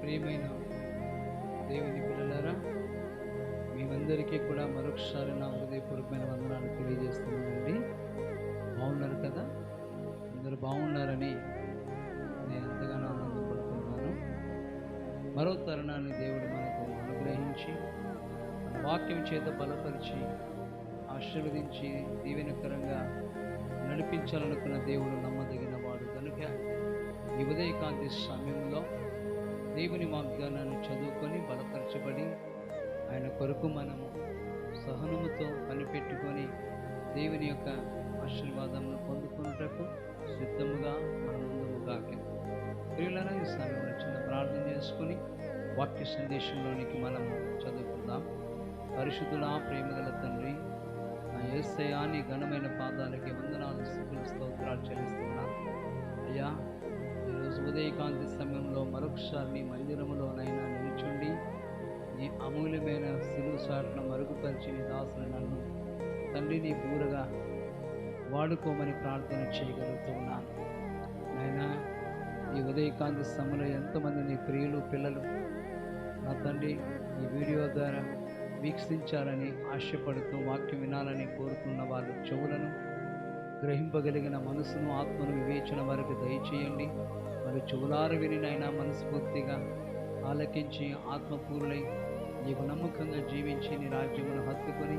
ప్రియమైన దేవుని పిల్లలారా, మీరందరికీ కూడా మరొకసారి నా హృదయపూర్వకమైన వందనాలు తెలియజేస్తున్నానండి. బాగున్నారు కదా? అందరూ బాగున్నారని నేను ఎంతగానో ఆనందపడుతున్నాను. మరో తరుణాన్ని దేవుడు మనకు అనుగ్రహించి మన వాక్యం చేత బలపరిచి ఆశీర్వదించి దీవెనకరంగా నడిపించాలనుకున్న దేవుడు నమ్మదగిన వాడు కనుక ఈ ఉదయకాంతి సమయంలో దేవుని వాగ్దానాన్ని చదువుకొని బలపరచబడి ఆయన కొరకు మనము సహనముతో కనిపెట్టుకొని దేవుని యొక్క ఆశీర్వాదమును పొందుకున్నటకు సిద్ధముగా మన ముందుకు గాక. ప్రియులారా, ఈ సమయంలో చిన్న ప్రార్థన చేసుకుని వాక్య సందేశంలోనికి మనము చదువుకుందాం. పరిశుద్ధుడా, ప్రేమగల తండ్రి, నా యేసయ్యా, నీ ఘనమైన పాదాలకి వందనాలు, స్తుతులు, స్తోత్రాలు చెల్లిస్తున్నాను. అయ్యా, ఈరోజు ఉదయకాంతి సమయంలో మరొకసారి నీ మందిరములోనైనా నిలుచుండి నీ అమూల్యమైన సిలువ చాటున మరుగుపరిచి నీ దాసుని నన్ను తండ్రి నీ బూరగా వాడుకోమని ప్రార్థన చేయగలుగుతున్నాను. నాయనా, ఈ ఉదయకాంతి సమయంలో ఎంతమంది నీ ప్రియులు పిల్లలు నా తండ్రి ఈ వీడియో ద్వారా వీక్షించాలని ఆశపడుతూ వాక్యం వినాలని కోరుతున్న వాళ్ళ చెవులను గ్రహింపగలిగిన మనసును ఆత్మను వివేచన వరకు దయచేయండి. మరి చెవులారు వినినైనా మనస్ఫూర్తిగా ఆలకించి ఆత్మపూర్ణై నీకు నమ్మకంగా జీవించి నీ రాజ్యమును హత్తుకొని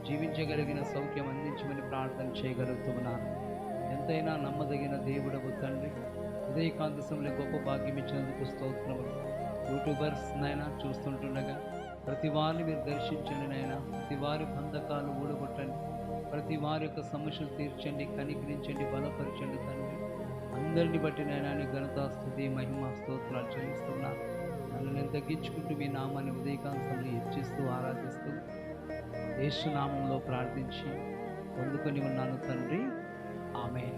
జీవించగలిగిన సౌఖ్యం అందించమని ప్రార్థన చేయగలుగుతున్నాను. ఎంతైనా నమ్మదగిన దేవుడవు తండ్రి, ఉదయకాంతి సమయంలో గొప్ప భాగ్యం ఇచ్చినందుకు స్తోత్రములు. యూట్యూబర్స్ నైనా చూస్తుంటుండగా ప్రతి వారిని మీరు దర్శించండి నైనా, ప్రతి వారి బంధకాలు ఊడగొట్టండి, ప్రతి వారి యొక్క సమస్యలు తీర్చండి, కనికరించండి, బలపరచండి తండ్రి. అందరిని బట్టి నైనా ఘనత, స్తుతి, మహిమ, స్తోత్రాలు చెల్లిస్తున్నాను. నన్ను నేను తగ్గించుకుంటూ మీ నామాన్ని ఉదయకాంతంలో హెచ్చిస్తూ ఆరాధిస్తూ యేసు నామంలో ప్రార్థించి పొందుకొని ఉన్నాను తండ్రి, ఆమేన్.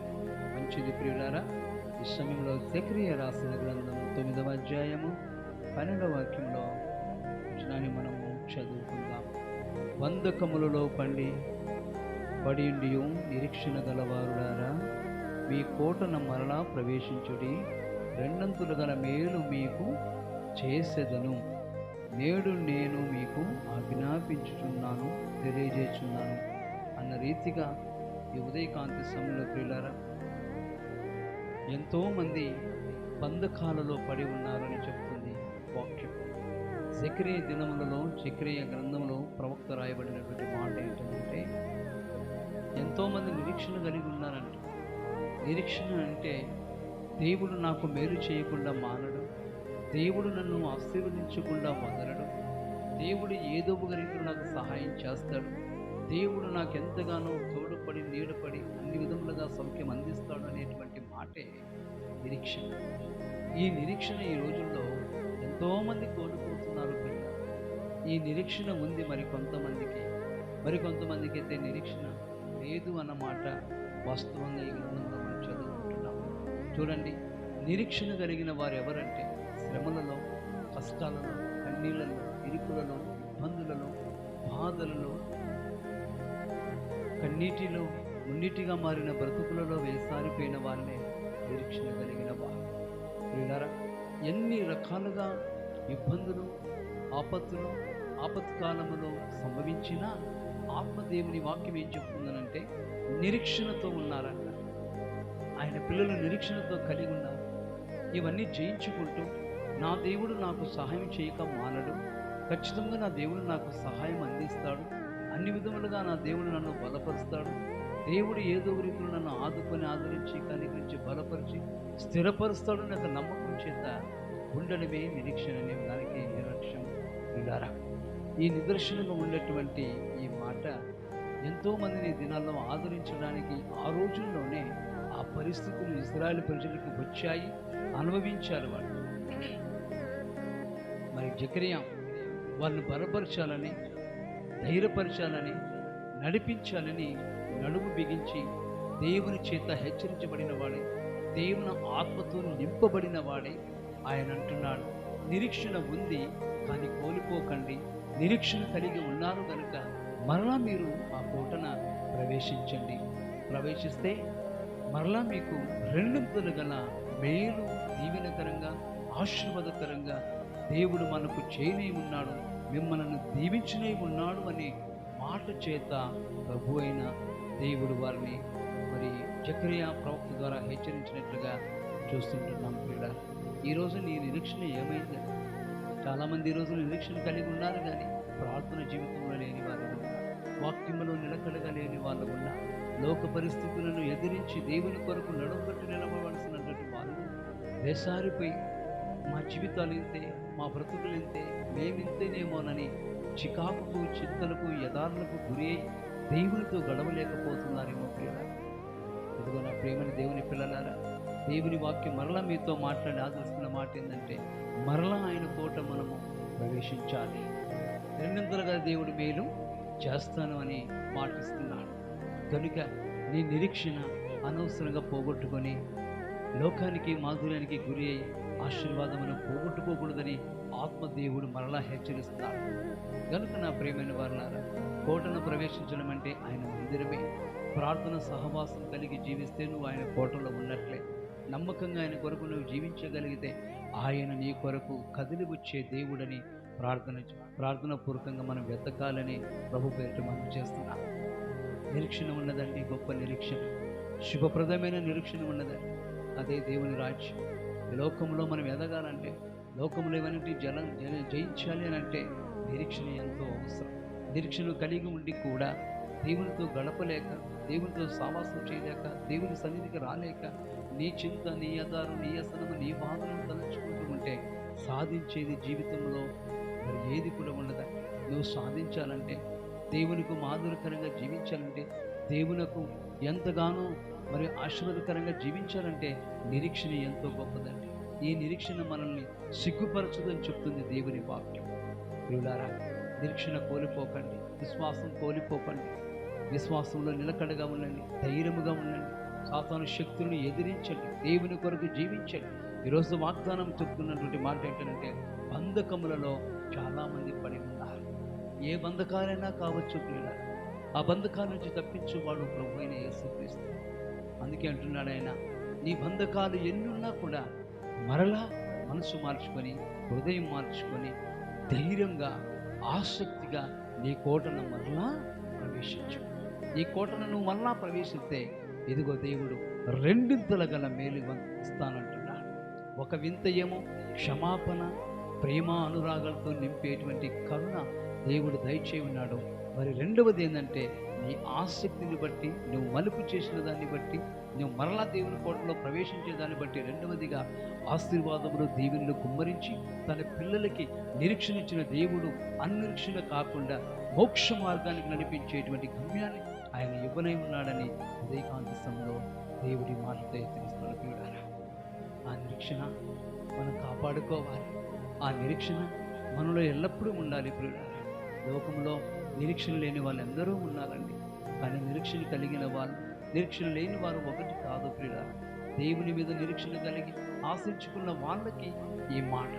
మంచిది ప్రియులారా, ఈ సమయంలో జకరియా రాసిన గ్రంథం 9వ అధ్యాయము 12వ వాక్యంలో వచనాన్ని మనము చదువుకుందాం. బంధకములలో పడియుండి నిరీక్షణ గలవారులారా, మీ కోటను మరలా ప్రవేశించుడి, రెండంతులు గల మేలు మీకు చేసేదను, నేడు నేను మీకు ఆజ్ఞాపించుచున్నాను, తెలియజేస్తున్నాను అన్న రీతిగా ఈ ఉదయకాంతి సమయంలో ప్రియులారా, ఎంతోమంది బంధకాలలో పడి ఉన్నారని చెప్తుంది వాక్యం. జకరియా దినములలో, జకరియా గ్రంథంలో ప్రవక్త రాయబడినటువంటి మాట ఏంటంటే, ఎంతోమంది నిరీక్షణ కలిగి ఉన్నారంట. నిరీక్షణ అంటే దేవుడు నాకు మేలు చేయకుండా మానడు, దేవుడు నన్ను ఆశీర్వదించకుండా వదలడు, దేవుడు ఏదో ఒక రీతిలో నాకు సహాయం చేస్తాడు, దేవుడు నాకు ఎంతగానో తోడుపడి నీడపడి అన్ని విధములుగా సౌఖ్యం అందిస్తాడు అనేటువంటి మాటే నిరీక్షణ. ఈ నిరీక్షణ ఈ రోజుల్లో ఎంతోమంది కోల్పోతున్నారు. ఈ నిరీక్షణ ఉంది మరికొంతమందికి అయితే నిరీక్షణ లేదు అన్నమాట వాస్తవంగా ఈ గ్రంథంలో మనం చదువుకుంటున్నాం. చూడండి, నిరీక్షణ కలిగిన వారు ఎవరంటే శ్రమలలో, కష్టాలలో, కన్నీళ్లలో, ఇరుకులలో, ఇబ్బందులలో, బాధలలో, కన్నీటిలో మున్నిటిగా మారిన బ్రతుకులలో వేసారిపోయిన వారినే నిరీక్షణ కలిగిన వారు. వీళ్ళారా, ఎన్ని రకాలుగా ఇబ్బందులు, ఆపత్తులు, ఆపత్కాలములో సంభవించినా ఆత్మదేవుని వాక్యం ఏం చెప్తుందనంటే నిరీక్షణతో ఉన్నారంట. ఆయన పిల్లలు నిరీక్షణతో కలిగి ఉన్నారు. ఇవన్నీ జయించుకుంటూ నా దేవుడు నాకు సహాయం చేయక మానడు, ఖచ్చితంగా నా దేవుడు నాకు సహాయం అందిస్తాడు, అన్ని విధములుగా నా దేవుడు నన్ను బలపరుస్తాడు, దేవుడు ఏదో రీతిలో నన్ను ఆదుకొని ఆదరించి కనికరించి బలపరిచి స్థిరపరుస్తాడు నాకు నమ్మకం చేత ఉండడమే నిరీక్షణ అనే దానికి నిర్లక్ష్యం. ఇలారా, ఈ నిదర్శనంగా ఉండేటువంటి ఈ మాట ఎంతోమందిని దినాల్లో ఆదరించడానికి ఆ రోజుల్లోనే ఆ పరిస్థితులు ఇశ్రాయేలు ప్రజలకు వచ్చాయి, అనుభవించారు వాళ్ళు. మరి జకరియా వాళ్ళని బలపరచాలని, ధైర్యపరచాలని, నడిపించాలని నడుము బిగించి దేవుని చేత హెచ్చరించబడిన వాడే, దేవుని ఆత్మతో నింపబడిన వాడే ఆయన అంటున్నాడు, నిరీక్షణ ఉంది కానీ కోల్పోకండి, నిరీక్షణ కలిగి ఉన్నారు కనుక మరలా మీరు ఆ కోటన ప్రవేశించండి. ప్రవేశిస్తే మరలా మీకు రెండింతలు గల మేలు, దీవెనకరంగా, ఆశీర్వాదకరంగా దేవుడు మనకు చేయనే ఉన్నాడు, మిమ్మల్ని దీవించనే ఉన్నాడు అనే మాట చేత ప్రభు అయిన దేవుడు వారిని మరి జకరియా ప్రవక్త ద్వారా హెచ్చరించినట్లుగా చూస్తుంటున్నాం. ప్రియుడా, ఈరోజు నీ నిరీక్షణ ఏమైంది? చాలామంది ఈరోజు నిరీక్షణ కలిగి ఉన్నారు, కానీ ప్రార్థన జీవితంలో లేని వారు ఉన్నారు, వాక్యంలో నిలకడగా లేని వాళ్ళు ఉన్నారు, లోక పరిస్థితులను ఎదిరించి దేవుని కొరకు నడవబట్టి నిలబడవలసినటువంటి వాళ్ళు వేసారిపోయి మా జీవితాలు ఇంతే, మా బ్రతుకులు ఇంతే, మేమింతేనేమోనని చికాకుకు, చింతలకు, యథార్థకు గురి అయి దేవునితో గడవలేకపోతున్నారేమో ప్రియులారా. ఇదిగో నా ప్రేమని దేవుని పిల్లలారా, దేవుని వాక్యం మరలా మీతో మాట్లాడి ఆదరిస్తున్న మాట ఏంటంటే, మరలా ఆయన కోట మనము ప్రవేశించాలి, రెండింతలుగా దేవుడు మేలు చేస్తాను అని మాటిస్తున్నాడు. కనుక నీ నిరీక్షణ అనవసరంగా పోగొట్టుకొని లోకానికి, మాధుర్యానికి గురి అయి ఆశీర్వాదమును పోగొట్టుకోకూడదని ఆత్మదేవుడు మరలా హెచ్చరిస్తున్నాడు. కనుక నా ప్రియమైన వారులారా, కోటను ప్రవేశించడం అంటే ఆయన మందిరమే. ప్రార్థన సహవాసం కలిగి జీవిస్తే నువ్వు ఆయన కోటలో ఉన్నట్లే. నమ్మకంగా ఆయన కొరకు నువ్వు జీవించగలిగితే ఆయన నీ కొరకు కదిలి వచ్చే దేవుడని ప్రార్థన పూర్వకంగా మనం వెతకాలని ప్రభు పేరిట మనం చేస్తున్నాం. నిరీక్షణ ఉన్నదండి, గొప్ప నిరీక్షణ, శుభప్రదమైన నిరీక్షణ ఉన్నదండి. అదే దేవుని రాజ్యం. లోకంలో మనం ఎదగాలంటే, లోకంలో ఏమనంటే జయించాలి అని అంటే నిరీక్షణ ఎంతో అవసరం. నిరీక్షణ కలిగి ఉండి కూడా దేవునితో గడపలేక, దేవునితో సావాసం చేయలేక, దేవుని సన్నిధికి రాలేక నీ చింత, నీ యథారు, నీ వ్యసనము, నీ బాధలను తలంచుకుంటూ ఉంటే సాధించేది జీవితంలో మరి ఏది కూడా ఉండదండి. నువ్వు సాధించాలంటే, దేవునికి మాధురకరంగా జీవించాలంటే, దేవునకు ఎంతగానో మరి ఆశీర్వాదకరంగా జీవించాలంటే నిరీక్షణ ఎంతో గొప్పదండి. ఈ నిరీక్షణ మనల్ని సిగ్గుపరచదని చెప్తుంది దేవుని వాక్యం. ప్రియులారా, నిరీక్షణ కోల్పోకండి, విశ్వాసం కోల్పోకండి, విశ్వాసంలో నిలకడగా ఉండండి, ధైర్యముగా ఉండండి, సాతాను శక్తులను ఎదిరించండి, దేవుని కొరకు జీవించండి. ఈరోజు వాగ్దానం చెప్తున్నటువంటి మాట ఏంటంటే, బంధకములలో చాలామంది పడి ఉన్నారు. ఏ బంధకాలైనా కావచ్చు ప్రియులారా, ఆ బంధకాల నుంచి తప్పించువాడు ప్రభు అయిన యేసుక్రీస్తు. అందుకే అంటున్నాడు ఆయన, నీ బంధకాలు ఎన్నున్నా కూడా మరలా మనసు మార్చుకొని, హృదయం మార్చుకొని, ధైర్యంగా, ఆసక్తిగా నీ కోటను మరలా ప్రవేశించు. ఈ కోటను నువ్వు మరలా ప్రవేశిస్తే ఇదిగో దేవుడు రెండింతల గల మేలు ఇస్తానంటున్నాడు. ఒక వింత ఏమో క్షమాపణ, ప్రేమ, అనురాగాలతో నింపేటువంటి కరుణ దేవుడు దయచేయి ఉన్నాడు. మరి రెండవది ఏంటంటే, నీ ఆసక్తిని బట్టి, నువ్వు మలుపు చేసిన దాన్ని బట్టి, నువ్వు మరలా దేవుని కోటలో ప్రవేశించే దాన్ని బట్టి, రెండవదిగా ఆశీర్వాదములు దీవెనలు కుమ్మరించి తన పిల్లలకి నిరీక్షణ ఇచ్చిన దేవుడు అనిరీక్షణ కాకుండా మోక్ష మార్గానికి నడిపించేటువంటి గమ్యాన్ని ఆయన ఇవ్వనై ఉన్నాడని ఉదయకాంతి సమయంలో దేవుడి మాటతో హెచ్చరిస్తున్న ప్రియులారా, ఆ నిరీక్షణ మనం కాపాడుకోవాలి. ఆ నిరీక్షణ మనలో ఎల్లప్పుడూ ఉండాలి ప్రియులారా. లోకంలో నిరీక్షణ లేని వాళ్ళు ఎందరో ఉన్నారండి, కానీ నిరీక్షణ కలిగిన వాళ్ళు, నిరీక్షణ లేని వారు ఒకటి కాదు ప్రియులారా. దేవుని మీద నిరీక్షణ కలిగి ఆశించుకున్న వాళ్ళకి ఈ మాట,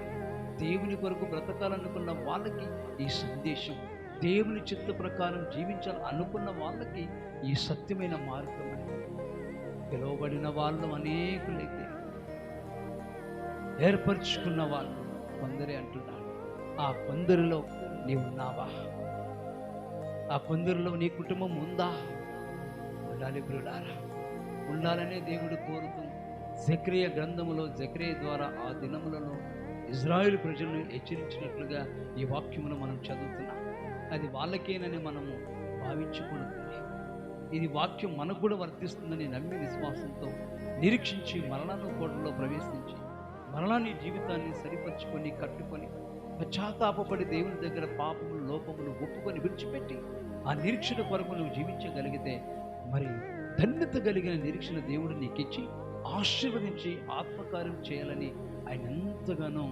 దేవుని కొరకు బ్రతకాలనుకున్న వాళ్ళకి ఈ సందేశం, దేవుని చిత్త ప్రకారం జీవించాలి అనుకున్న వాళ్ళకి ఈ సత్యమైన మార్గం. పిలువబడిన వాళ్ళు అనేకులైతే ఏర్పరచుకున్న వాళ్ళు కొందరే అంటున్నారు. ఆ కొందరిలో నీవు ఉన్నావా? ఆ కొందరిలో నీ కుటుంబం ఉందా? ఉండాలి ప్రియులారా, ఉండాలనే దేవుడు కోరుతూ జకరియా గ్రంథములో, జకరియా ద్వారా ఆ దినములలో ఇజ్రాయేలు ప్రజలను హెచ్చరించినట్లుగా ఈ వాక్యమును మనం చదువుతున్నాం. అది వాళ్ళకేనని మనము భావించకూడదు. ఇది వాక్యం మనకు కూడా వర్తిస్తుందని నమ్మి విశ్వాసంతో నిరీక్షించి మరణాను కోటలో ప్రవేశించి మరలా నీ జీవితాన్ని సరిపరుచుకొని, కట్టుకొని, పశ్చాత్తాపడి దేవుని దగ్గర పాపములు, లోపములు ఒప్పుకొని విడిచిపెట్టి ఆ నిరీక్షణ కొరకు నువ్వు జీవించగలిగితే మరి ధన్యత కలిగిన నిరీక్షణ దేవుడు నీకిచ్చి ఆశీర్వదించి ఆత్మకార్యం చేయాలని ఆయన ఎంతగానో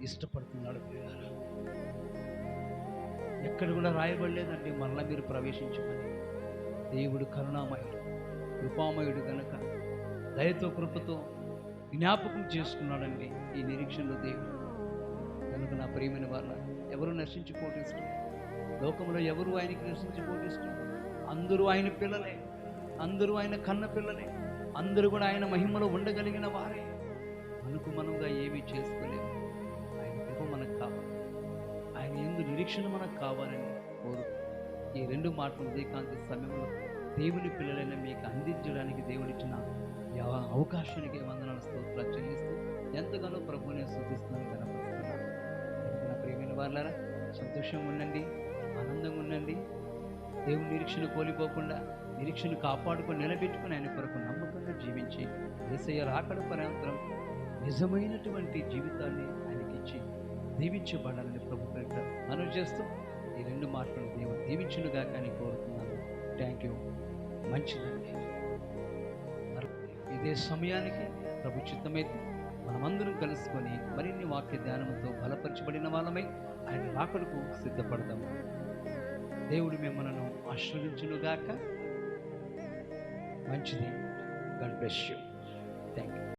ఇష్టపడుతున్నాడు ప్రియులారా. ఎక్కడ కూడా రాయబడలేదండి మరలా మీరు ప్రవేశించమని. దేవుడు కరుణామయుడు, కృపామయుడు గనక దయతో, కృపతో జ్ఞాపకం చేసుకున్నాడండి ఈ నిరీక్షణలో దేవుడు. కనుక నా ప్రియమైన వాళ్ళ, ఎవరు నశించిపోవటం ఇష్టం? లోకంలో ఎవరు ఆయనకి నశించిపోవటం ఇష్టం? అందరూ ఆయన పిల్లలే, అందరూ ఆయన కన్న పిల్లలే, అందరూ కూడా ఆయన మహిమలో ఉండగలిగిన వారే. మనకు మనంగా ఏమీ చేసుకోలేము. ఆయన కృప మనకు నిరీక్షణ మనకు కావాలని కోరు ఈ రెండు మాటలు ఉదయకాంతి సమయంలో దేవుని పిల్లలైన మీకు అందించడానికి దేవుడిచ్చిన అవకాశానికి వందనాలు స్తోత్రాలు చెల్లిస్తూ ఎంతగానో ప్రభువుని స్తుతిస్తున్నాను కనపరుస్తున్నాను. నా ప్రియమైన వాళ్ళారా, సంతోషంగా ఉండండి, ఆనందంగా ఉండండి. దేవుని నిరీక్షణ కోల్పోకుండా నిరీక్షణ కాపాడుకొని నిలబెట్టుకుని ఆయన కొరకు నమ్మకంగా జీవించి యేసయ్య రాకడ పర్యంతరం నిజమైనటువంటి జీవితాన్ని ఆయనకి ఇచ్చి దీవించబడాలని ప్రభు పేరిట మనవి చేస్తూ ఈ రెండు మాటలను దేవుడు దీవించునుగా కానీ కోరుతున్నాను. Thank you. మంచిదండి. ఇదే సమయానికి ప్రభు చిత్తమైతే మనమందరం కలుసుకొని మరిన్ని వాక్య ధ్యానంతో బలపరచబడిన వాళ్ళమై ఆయన రాకడకు సిద్ధపడదాము. దేవుడు మిమ్మల్ని ఆశీర్వదించునుగాక. మంచిది. God bless you. Thank you.